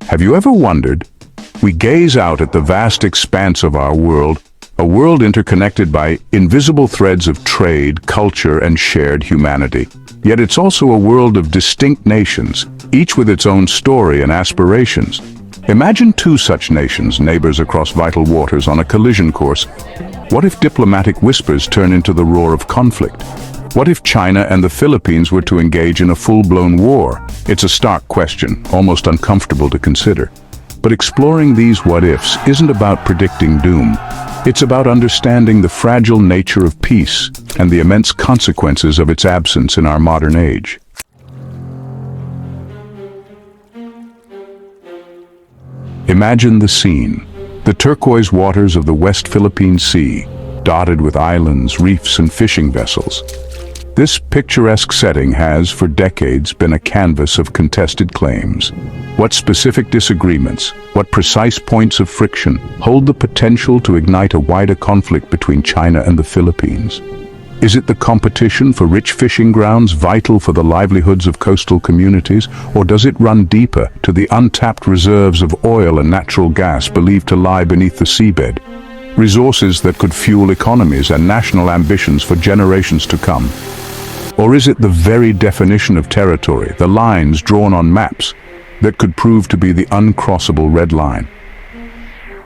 Have you ever wondered? We gaze out at the vast expanse of our world, a world interconnected by invisible threads of trade, culture, and shared humanity. Yet it's also a world of distinct nations, each with its own story and aspirations. Imagine two such nations, neighbors across vital waters on a collision course. What if diplomatic whispers turn into the roar of conflict? What if China and the Philippines were to engage in a full-blown war? It's a stark question, almost uncomfortable to consider. But exploring these what-ifs isn't about predicting doom. It's about understanding the fragile nature of peace and the immense consequences of its absence in our modern age. Imagine the scene. The turquoise waters of the West Philippine Sea, dotted with islands, reefs, and fishing vessels. This picturesque setting has, for decades, been a canvas of contested claims. What specific disagreements, what precise points of friction hold the potential to ignite a wider conflict between China and the Philippines? Is it the competition for rich fishing grounds vital for the livelihoods of coastal communities, or does it run deeper to the untapped reserves of oil and natural gas believed to lie beneath the seabed? Resources that could fuel economies and national ambitions for generations to come. Or is it the very definition of territory, the lines drawn on maps, that could prove to be the uncrossable red line?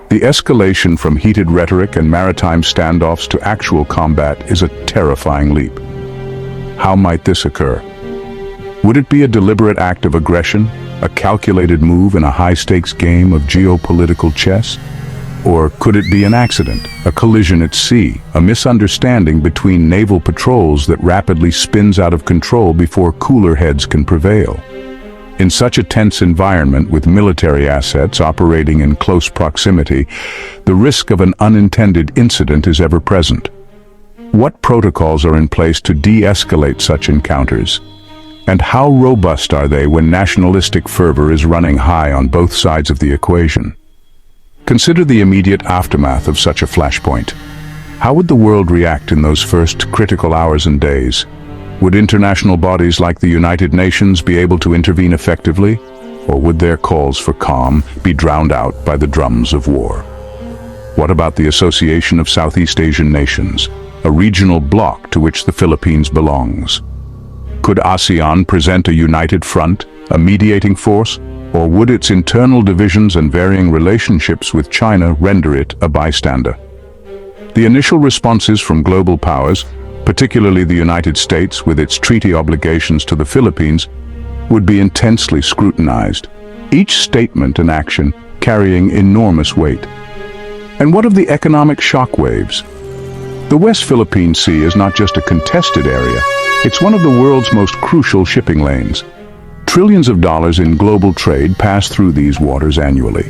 The escalation from heated rhetoric and maritime standoffs to actual combat is a terrifying leap. How might this occur? Would it be a deliberate act of aggression, a calculated move in a high-stakes game of geopolitical chess? Or could it be an accident, a collision at sea, a misunderstanding between naval patrols that rapidly spins out of control before cooler heads can prevail? In such a tense environment with military assets operating in close proximity, the risk of an unintended incident is ever present. What protocols are in place to de-escalate such encounters? And how robust are they when nationalistic fervor is running high on both sides of the equation? Consider the immediate aftermath of such a flashpoint. How would the world react in those first critical hours and days? Would international bodies like the United Nations be able to intervene effectively? Or would their calls for calm be drowned out by the drums of war? What about the Association of Southeast Asian Nations, a regional bloc to which the Philippines belongs? Could ASEAN present a united front, a mediating force? Or would its internal divisions and varying relationships with China render it a bystander? The initial responses from global powers, particularly the United States with its treaty obligations to the Philippines, would be intensely scrutinized, each statement and action carrying enormous weight. And what of the economic shockwaves? The West Philippine Sea is not just a contested area, it's one of the world's most crucial shipping lanes. Trillions of dollars in global trade pass through these waters annually.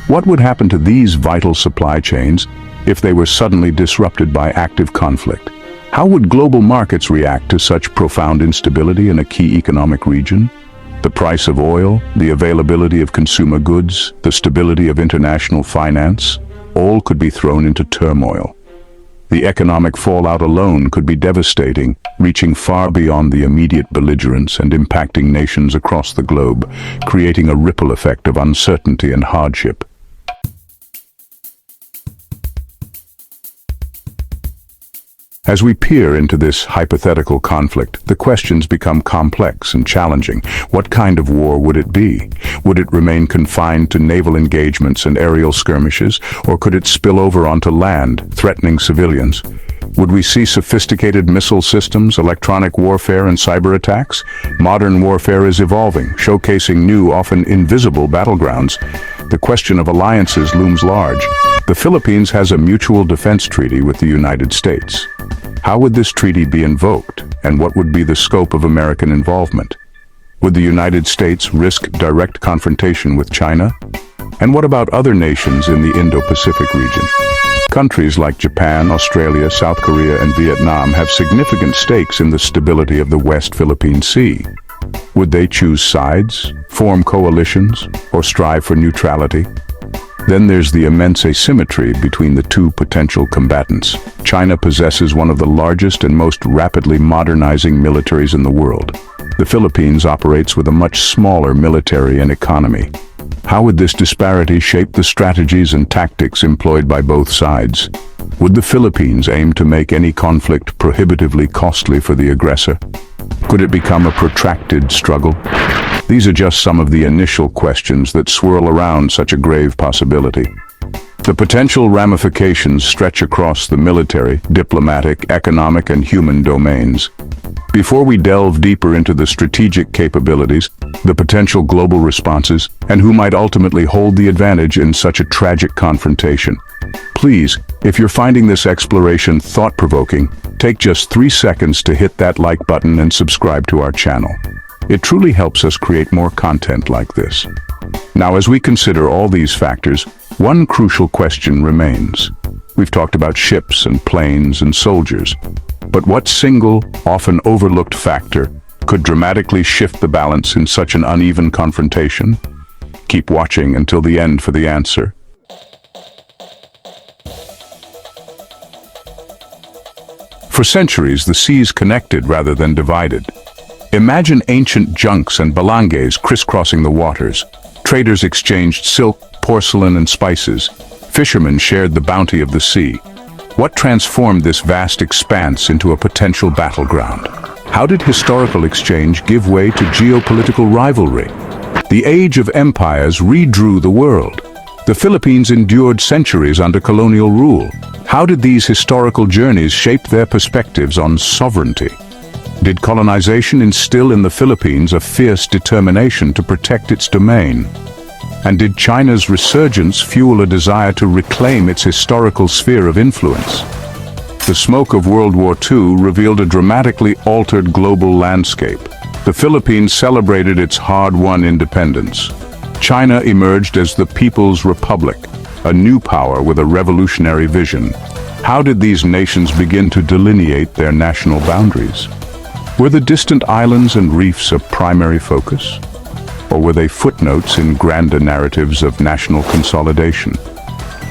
What would happen to these vital supply chains if they were suddenly disrupted by active conflict? How would global markets react to such profound instability in a key economic region? The price of oil, the availability of consumer goods, the stability of international finance, all could be thrown into turmoil. The economic fallout alone could be devastating, reaching far beyond the immediate belligerents and impacting nations across the globe, creating a ripple effect of uncertainty and hardship. As we peer into this hypothetical conflict, the questions become complex and challenging. What kind of war would it be? Would it remain confined to naval engagements and aerial skirmishes, or could it spill over onto land, threatening civilians? Would we see sophisticated missile systems, electronic warfare, and cyber attacks? Modern warfare is evolving, showcasing new, often invisible battlegrounds. The question of alliances looms large. The Philippines has a mutual defense treaty with the United States. How would this treaty be invoked, and what would be the scope of American involvement? Would the United States risk direct confrontation with China? And what about other nations in the Indo-Pacific region? Countries like Japan, Australia, South Korea, and Vietnam have significant stakes in the stability of the West Philippine Sea. Would they choose sides, form coalitions, or strive for neutrality? Then there's the immense asymmetry between the two potential combatants. China possesses one of the largest and most rapidly modernizing militaries in the world. The Philippines operates with a much smaller military and economy. How would this disparity shape the strategies and tactics employed by both sides? Would the Philippines aim to make any conflict prohibitively costly for the aggressor? Could it become a protracted struggle? These are just some of the initial questions that swirl around such a grave possibility. The potential ramifications stretch across the military, diplomatic, economic, and human domains. Before we delve deeper into the strategic capabilities, the potential global responses, and who might ultimately hold the advantage in such a tragic confrontation, please, if you're finding this exploration thought-provoking, take just 3 seconds to hit that like button and subscribe to our channel. It truly helps us create more content like this. Now, as we consider all these factors, one crucial question remains. We've talked about ships and planes and soldiers, but what single, often overlooked factor could dramatically shift the balance in such an uneven confrontation? Keep watching until the end for the answer. For centuries, the seas connected rather than divided. Imagine ancient junks and balangays crisscrossing the waters. Traders exchanged silk, porcelain, and spices. Fishermen shared the bounty of the sea. What transformed this vast expanse into a potential battleground? How did historical exchange give way to geopolitical rivalry? The age of empires redrew the world. The Philippines endured centuries under colonial rule. How did these historical journeys shape their perspectives on sovereignty? Did colonization instill in the Philippines a fierce determination to protect its domain? And did China's resurgence fuel a desire to reclaim its historical sphere of influence? The smoke of World War II revealed a dramatically altered global landscape. The Philippines celebrated its hard-won independence. China emerged as the People's Republic, a new power with a revolutionary vision. How did these nations begin to delineate their national boundaries? Were the distant islands and reefs a primary focus? Or were they footnotes in grander narratives of national consolidation?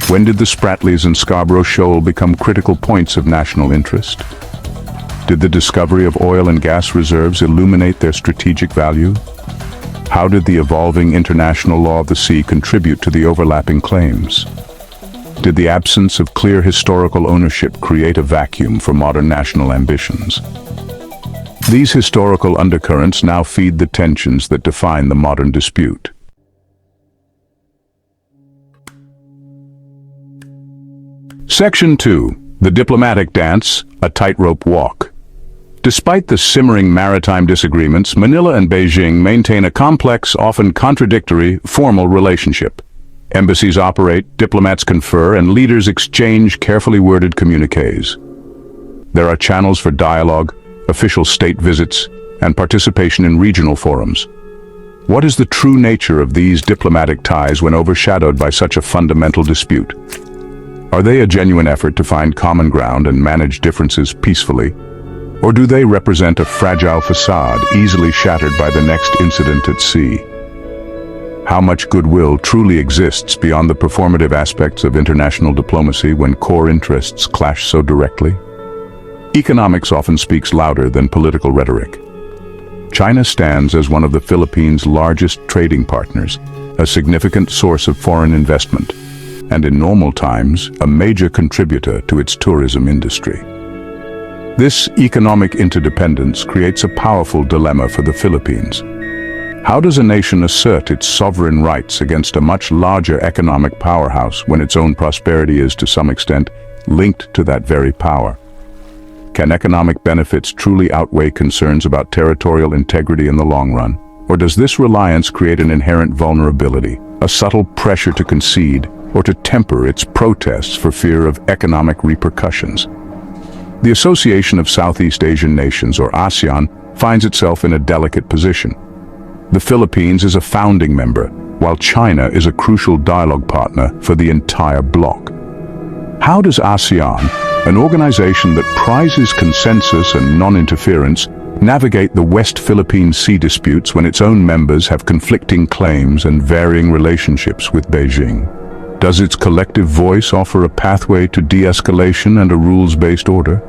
When did the Spratlys and Scarborough Shoal become critical points of national interest? Did the discovery of oil and gas reserves illuminate their strategic value? How did the evolving international law of the sea contribute to the overlapping claims? Did the absence of clear historical ownership create a vacuum for modern national ambitions? These historical undercurrents now feed the tensions that define the modern dispute. Section 2. The Diplomatic Dance, a Tightrope Walk. Despite the simmering maritime disagreements, Manila and Beijing maintain a complex, often contradictory, formal relationship. Embassies operate, diplomats confer, and leaders exchange carefully worded communiques. There are channels for dialogue, official state visits, and participation in regional forums. What is the true nature of these diplomatic ties when overshadowed by such a fundamental dispute? Are they a genuine effort to find common ground and manage differences peacefully? Or do they represent a fragile facade easily shattered by the next incident at sea? How much goodwill truly exists beyond the performative aspects of international diplomacy when core interests clash so directly? Economics often speaks louder than political rhetoric. China stands as one of the Philippines' largest trading partners, a significant source of foreign investment, and in normal times, a major contributor to its tourism industry. This economic interdependence creates a powerful dilemma for the Philippines. How does a nation assert its sovereign rights against a much larger economic powerhouse when its own prosperity is, to some extent, linked to that very power? Can economic benefits truly outweigh concerns about territorial integrity in the long run? Or does this reliance create an inherent vulnerability, a subtle pressure to concede or to temper its protests for fear of economic repercussions? The Association of Southeast Asian Nations, or ASEAN, finds itself in a delicate position. The Philippines is a founding member, while China is a crucial dialogue partner for the entire bloc. How does ASEAN, an organization that prizes consensus and non-interference, navigate the West Philippine Sea disputes when its own members have conflicting claims and varying relationships with Beijing? Does its collective voice offer a pathway to de-escalation and a rules-based order?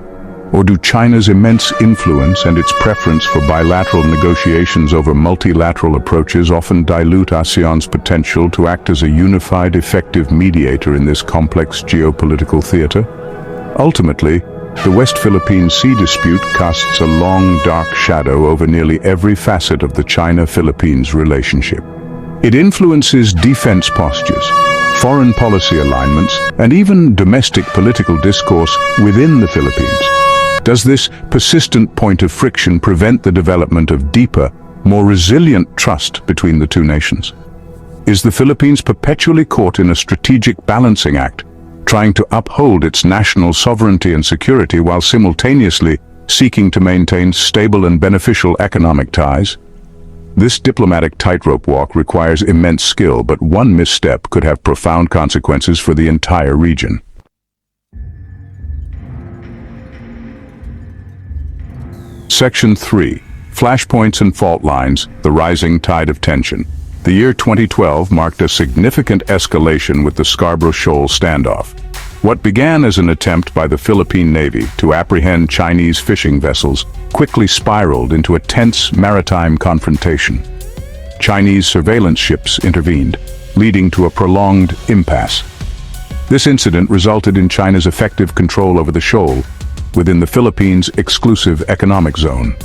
Or do China's immense influence and its preference for bilateral negotiations over multilateral approaches often dilute ASEAN's potential to act as a unified, effective mediator in this complex geopolitical theater? Ultimately, the West Philippine Sea dispute casts a long, dark shadow over nearly every facet of the China-Philippines relationship. It influences defense postures, foreign policy alignments, and even domestic political discourse within the Philippines. Does this persistent point of friction prevent the development of deeper, more resilient trust between the two nations? Is the Philippines perpetually caught in a strategic balancing act, trying to uphold its national sovereignty and security while simultaneously seeking to maintain stable and beneficial economic ties? This diplomatic tightrope walk requires immense skill, but one misstep could have profound consequences for the entire region. Section 3. Flashpoints and fault lines, the rising tide of tension. The year 2012 marked a significant escalation with the Scarborough Shoal standoff. What began as an attempt by the Philippine Navy to apprehend Chinese fishing vessels quickly spiraled into a tense maritime confrontation. Chinese surveillance ships intervened, leading to a prolonged impasse. This incident resulted in China's effective control over the shoal, within the Philippines' exclusive economic zone.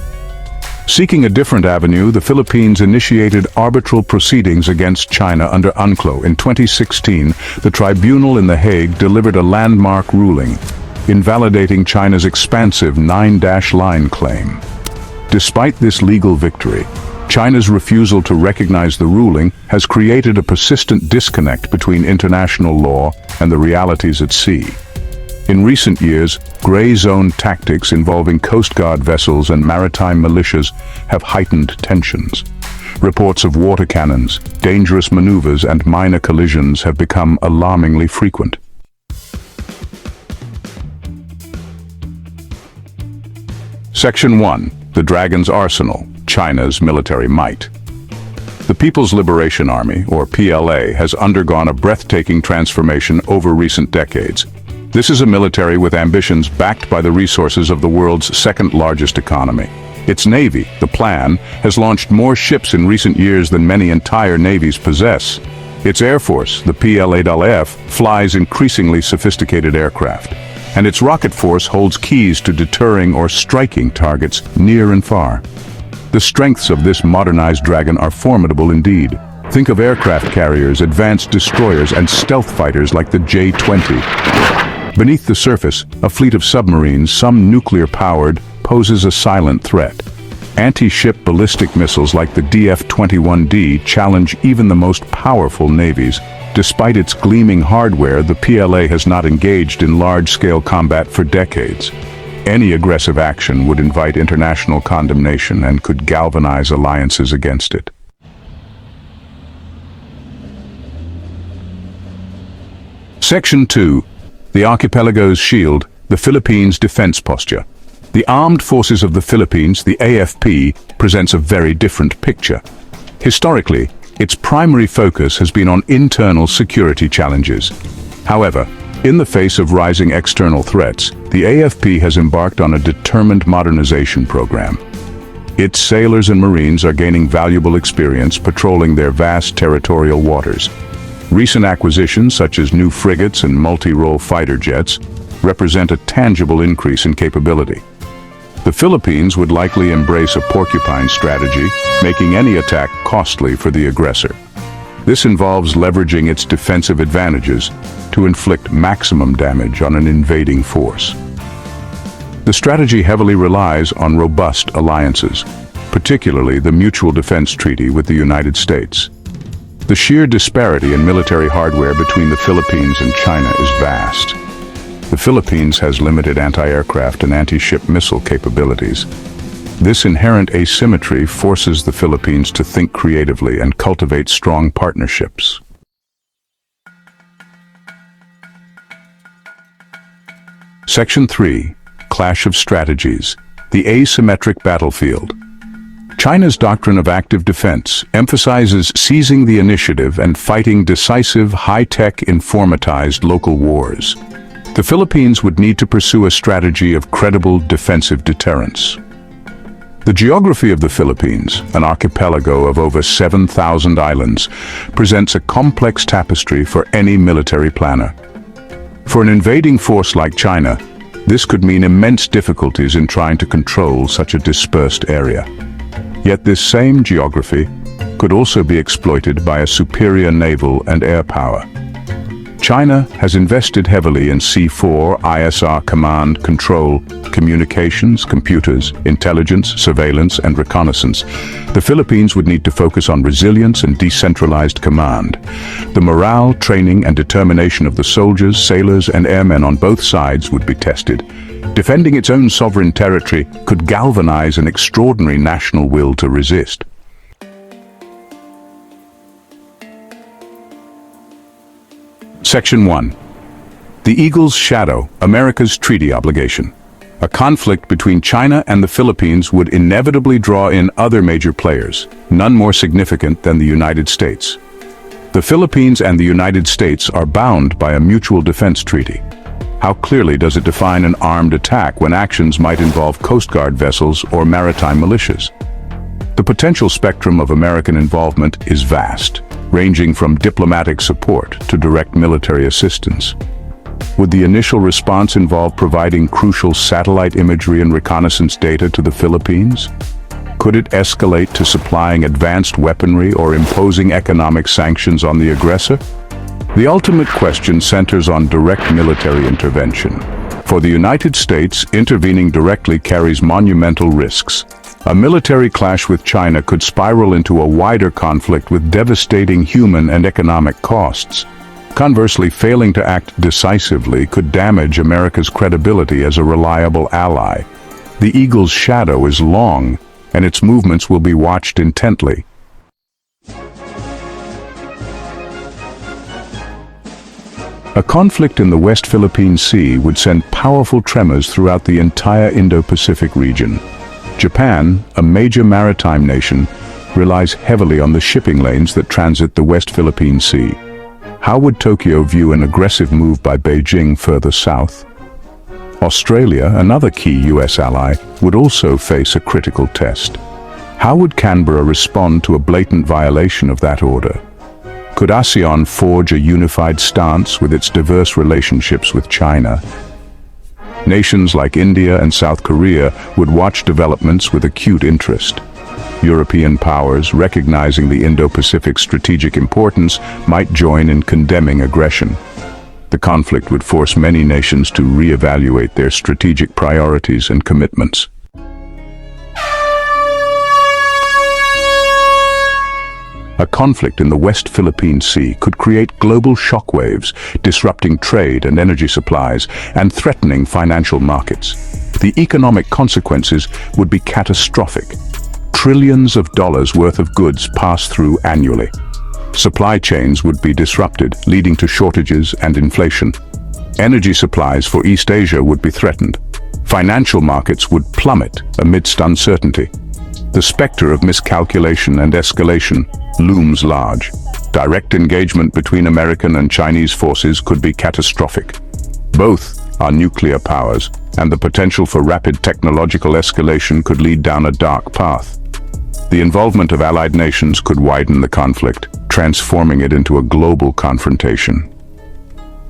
Seeking a different avenue, the Philippines initiated arbitral proceedings against China under UNCLOS. In 2016, the tribunal in The Hague delivered a landmark ruling, invalidating China's expansive 9-line claim. Despite this legal victory, China's refusal to recognize the ruling has created a persistent disconnect between international law and the realities at sea. In recent years, gray zone tactics involving Coast Guard vessels and maritime militias have heightened tensions. Reports of water cannons, dangerous maneuvers, and minor collisions have become alarmingly frequent. Section 1. The Dragon's Arsenal, China's military might. The People's Liberation Army, or PLA, has undergone a breathtaking transformation over recent decades. This is a military with ambitions backed by the resources of the world's second-largest economy. Its navy, the Plan, has launched more ships in recent years than many entire navies possess. Its air force, the PLA-F, flies increasingly sophisticated aircraft, and its rocket force holds keys to deterring or striking targets near and far. The strengths of this modernized dragon are formidable indeed. Think of aircraft carriers, advanced destroyers, and stealth fighters like the J-20. Beneath the surface, a fleet of submarines, some nuclear-powered, poses a silent threat. Anti-ship ballistic missiles like the DF-21D challenge even the most powerful navies. Despite its gleaming hardware, the PLA has not engaged in large-scale combat for decades. Any aggressive action would invite international condemnation and could galvanize alliances against it. Section 2. The Archipelago's Shield, the Philippines' Defense Posture. The Armed Forces of the Philippines, the AFP, presents a very different picture. Historically, its primary focus has been on internal security challenges. However, in the face of rising external threats, the AFP has embarked on a determined modernization program. Its sailors and Marines are gaining valuable experience patrolling their vast territorial waters. Recent acquisitions, such as new frigates and multi-role fighter jets, represent a tangible increase in capability. The Philippines would likely embrace a porcupine strategy, making any attack costly for the aggressor. This involves leveraging its defensive advantages to inflict maximum damage on an invading force. The strategy heavily relies on robust alliances, particularly the Mutual Defense Treaty with the United States. The sheer disparity in military hardware between the Philippines and China is vast. The Philippines has limited anti-aircraft and anti-ship missile capabilities. This inherent asymmetry forces the Philippines to think creatively and cultivate strong partnerships. Section 3. Clash of Strategies, the Asymmetric Battlefield. China's doctrine of active defense emphasizes seizing the initiative and fighting decisive, high-tech, informatized local wars. The Philippines would need to pursue a strategy of credible defensive deterrence. The geography of the Philippines, an archipelago of over 7,000 islands, presents a complex tapestry for any military planner. For an invading force like China, this could mean immense difficulties in trying to control such a dispersed area. Yet this same geography could also be exploited by a superior naval and air power. China has invested heavily in C4, ISR command, control, communications, computers, intelligence, surveillance, and reconnaissance. The Philippines would need to focus on resilience and decentralized command. The morale, training, and determination of the soldiers, sailors, and airmen on both sides would be tested. Defending its own sovereign territory could galvanize an extraordinary national will to resist. Section 1. The Eagle's Shadow, America's treaty obligation. A conflict between China and the Philippines would inevitably draw in other major players, none more significant than the United States. The Philippines and the United States are bound by a mutual defense treaty. How clearly does it define an armed attack when actions might involve Coast Guard vessels or maritime militias? The potential spectrum of American involvement is vast, ranging from diplomatic support to direct military assistance. Would the initial response involve providing crucial satellite imagery and reconnaissance data to the Philippines? Could it escalate to supplying advanced weaponry or imposing economic sanctions on the aggressor? The ultimate question centers on direct military intervention. For the United States, intervening directly carries monumental risks. A military clash with China could spiral into a wider conflict with devastating human and economic costs. Conversely, failing to act decisively could damage America's credibility as a reliable ally. The Eagle's shadow is long, and its movements will be watched intently. A conflict in the West Philippine Sea would send powerful tremors throughout the entire Indo-Pacific region. Japan, a major maritime nation, relies heavily on the shipping lanes that transit the West Philippine Sea. How would Tokyo view an aggressive move by Beijing further south? Australia, another key US ally, would also face a critical test. How would Canberra respond to a blatant violation of that order? Could ASEAN forge a unified stance with its diverse relationships with China? Nations like India and South Korea would watch developments with acute interest. European powers, recognizing the Indo-Pacific strategic importance, might join in condemning aggression. The conflict would force many nations to re-evaluate their strategic priorities and commitments. A conflict in the West Philippine Sea could create global shockwaves, disrupting trade and energy supplies and threatening financial markets. The economic consequences would be catastrophic. Trillions of dollars worth of goods pass through annually. Supply chains would be disrupted, leading to shortages and inflation. Energy supplies for East Asia would be threatened. Financial markets would plummet amidst uncertainty. The specter of miscalculation and escalation looms large. Direct engagement between American and Chinese forces could be catastrophic. Both are nuclear powers, and the potential for rapid technological escalation could lead down a dark path. The involvement of allied nations could widen the conflict, transforming it into a global confrontation.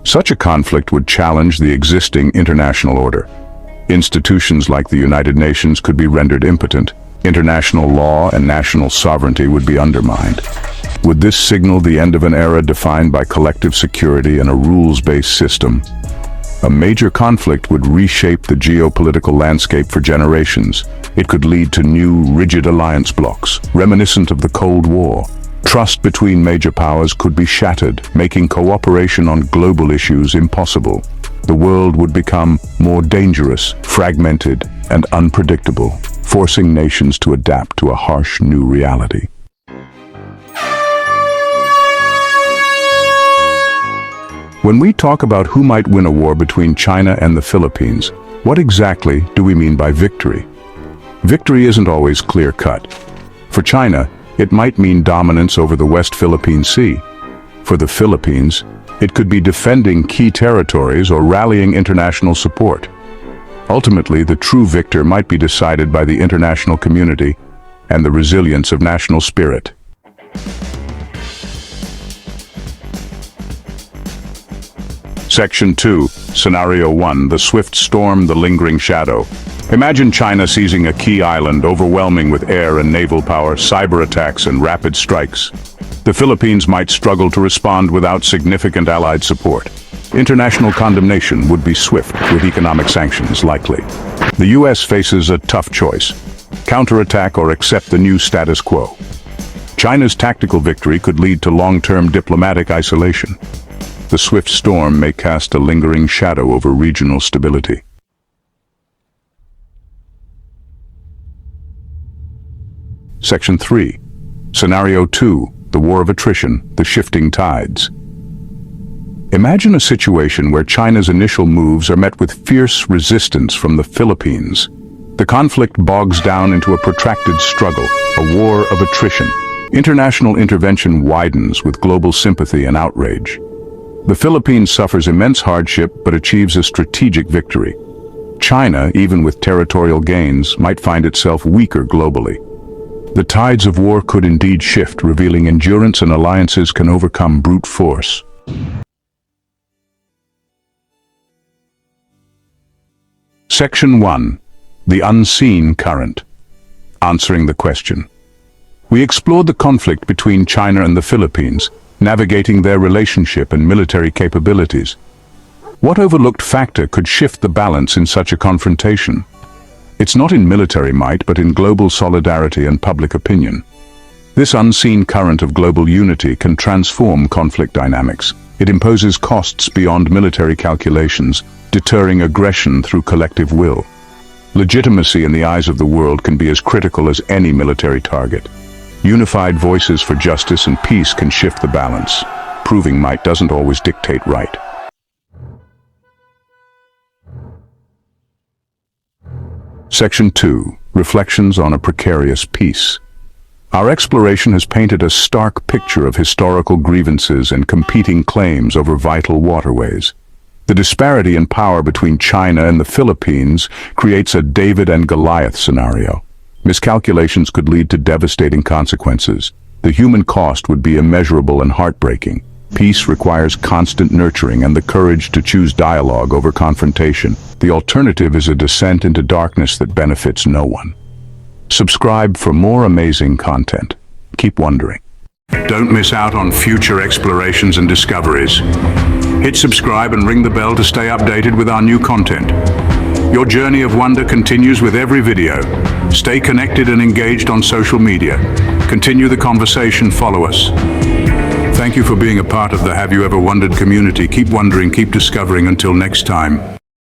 Such a conflict would challenge the existing international order. Institutions like the United Nations could be rendered impotent. International law and national sovereignty would be undermined. Would this signal the end of an era defined by collective security and a rules-based system? A major conflict would reshape the geopolitical landscape for generations. It could lead to new, rigid alliance blocks, reminiscent of the Cold War. Trust between major powers could be shattered, making cooperation on global issues impossible. The world would become more dangerous, fragmented, and unpredictable, forcing nations to adapt to a harsh new reality. When we talk about who might win a war between China and the Philippines, what exactly do we mean by victory? Victory isn't always clear-cut. For China, it might mean dominance over the West Philippine Sea. For the Philippines, It could be defending key territories or rallying international support. Ultimately, the true victor might be decided by the international community and the resilience of national spirit. Section 2, Scenario 1, the swift storm, the lingering shadow. Imagine China seizing a key island, overwhelming with air and naval power, cyber attacks and rapid strikes. The Philippines might struggle to respond without significant allied support. International condemnation would be swift, with economic sanctions likely. The US faces a tough choice: counterattack or accept the new status quo. China's tactical victory could lead to long-term diplomatic isolation. The swift storm may cast a lingering shadow over regional stability. Section 3. Scenario 2. The War of Attrition, the shifting tides. Imagine a situation where China's initial moves are met with fierce resistance from the Philippines. The conflict bogs down into a protracted struggle, a war of attrition. International intervention widens with global sympathy and outrage. The Philippines suffers immense hardship but achieves a strategic victory. China, even with territorial gains, might find itself weaker globally. The tides of war could indeed shift, revealing endurance and alliances can overcome brute force. Section 1. The Unseen Current. Answering the question. We explored the conflict between China and the Philippines, navigating their relationship and military capabilities. What overlooked factor could shift the balance in such a confrontation? It's not in military might, but in global solidarity and public opinion. This unseen current of global unity can transform conflict dynamics. It imposes costs beyond military calculations, deterring aggression through collective will. Legitimacy in the eyes of the world can be as critical as any military target. Unified voices for justice and peace can shift the balance. Proving might doesn't always dictate right. Section 2. Reflections on a Precarious Peace. Our exploration has painted a stark picture of historical grievances and competing claims over vital waterways. The disparity in power between China and the Philippines creates a David and Goliath scenario. Miscalculations could lead to devastating consequences. The human cost would be immeasurable and heartbreaking. Peace requires constant nurturing and the courage to choose dialogue over confrontation. The alternative is a descent into darkness that benefits no one. Subscribe for more amazing content. Keep wondering. Don't miss out on future explorations and discoveries. Hit subscribe and ring the bell to stay updated with our new content. Your journey of wonder continues with every video. Stay connected and engaged on social media. Continue the conversation, follow us. Thank you for being a part of the Have You Ever Wondered community. Keep wondering, keep discovering. Until next time.